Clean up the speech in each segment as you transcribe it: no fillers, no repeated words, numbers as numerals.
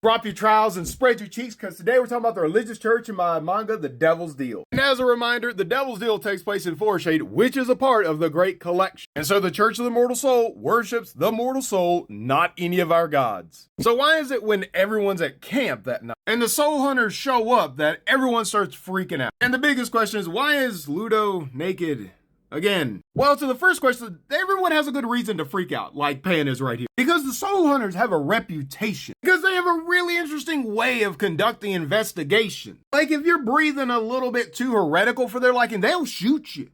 Drop your trowels and spread your cheeks, because today we're talking about the religious church in my manga, The Devil's Deal. And as a reminder, The Devil's Deal takes place in Foreshade, which is a part of the Great Collection. And so the Church of the Mortal Soul worships the mortal soul, not any of our gods. So why is it when everyone's at camp that night and the soul hunters show up that everyone starts freaking out? And the biggest question is, why is Ludo naked again? Well, to the first question, everyone has a good reason to freak out, like Pan is right here. Because the soul hunters have a reputation. Because they have a really interesting way of conducting investigation. Like, if you're breathing a little bit too heretical for their liking, they'll shoot you.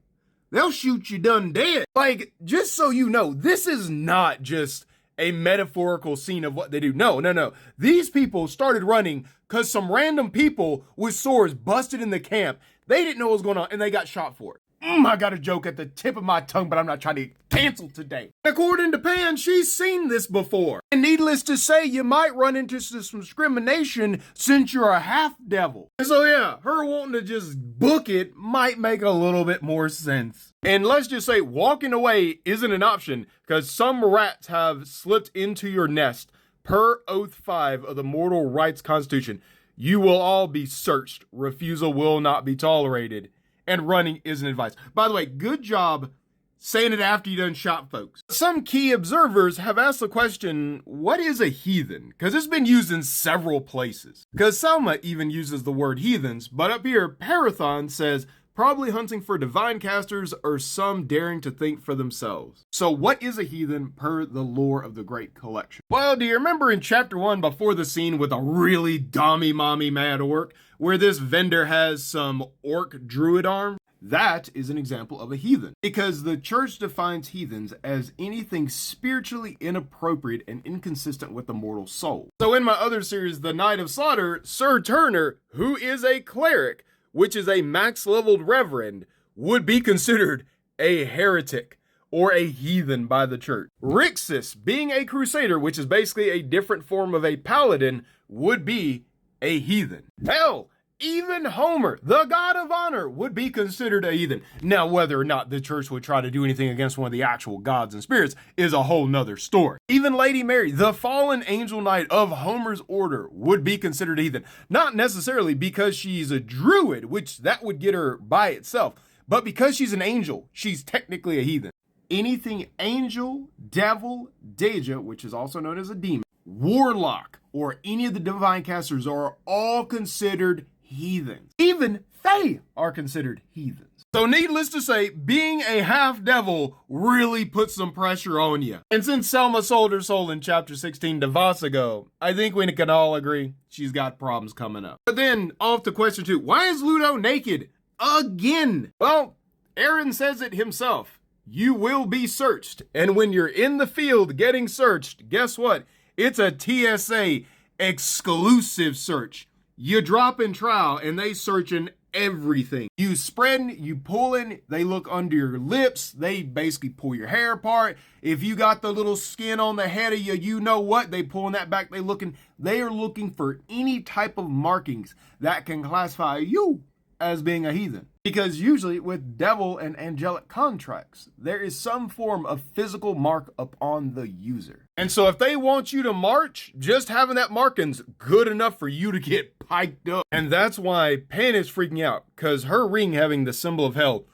They'll shoot you done dead. Like, just so you know, this is not just a metaphorical scene of what they do. No. These people started running because some random people with swords busted in the camp. They didn't know what was going on, and they got shot for it. I got a joke at the tip of my tongue, but I'm not trying to cancel today. According to Pan, she's seen this before. And needless to say, you might run into some discrimination since you're a half-devil. And so yeah, her wanting to just book it might make a little bit more sense. And let's just say walking away isn't an option, because some rats have slipped into your nest. Per Oath 5 of the Mortal Rights Constitution, you will all be searched. Refusal will not be tolerated. And running isn't advised. By the way, good job saying it after you done shot folks. Some key observers have asked the question, what is a heathen? Because it's been used in several places. Because Selma even uses the word heathens, but up here, Parathon says, probably hunting for divine casters or some daring to think for themselves. So what is a heathen per the lore of the Great Collection? Well, do you remember in chapter 1 before the scene with a really dommy mommy mad orc, where this vendor has some orc druid arm? That is an example of a heathen, because the church defines heathens as anything spiritually inappropriate and inconsistent with the mortal soul. So in my other series, The Night of Slaughter, Sir Turner, who is a cleric, which is a max-leveled reverend, would be considered a heretic or a heathen by the church. Rixus, being a crusader, which is basically a different form of a paladin, would be a heathen. Hell, even Homer, the god of honor, would be considered a heathen. Now, whether or not the church would try to do anything against one of the actual gods and spirits is a whole nother story. Even Lady Mary, the fallen angel knight of Homer's order, would be considered a heathen. Not necessarily because she's a druid, which that would get her by itself, but because she's an angel, she's technically a heathen. Anything angel, devil, deja, which is also known as a demon, warlock, or any of the divine casters are all considered heathens. Even Fae are considered heathens. So needless to say, being a half-devil really puts some pressure on you. And since Selma sold her soul in chapter 16 to Vasago, I think we can all agree she's got problems coming up. But then, off to question 2. Why is Ludo naked? Again? Well, Aaron says it himself. You will be searched. And when you're in the field getting searched, guess what? It's a TSA exclusive search. You drop in trowel and they searching everything. You spreading, you pulling, they look under your lips, they basically pull your hair apart. If you got the little skin on the head of you, you know what? They pulling that back, they are looking for any type of markings that can classify you as being a heathen. Because usually with devil and angelic contracts, there is some form of physical mark upon the user. And so if they want you to march, just having that marking's good enough for you to get piked up. And that's why Pan is freaking out, because her ring having the symbol of hell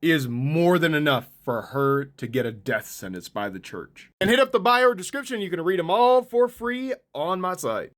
is more than enough for her to get a death sentence by the church. And hit up the bio description, you can read them all for free on my site.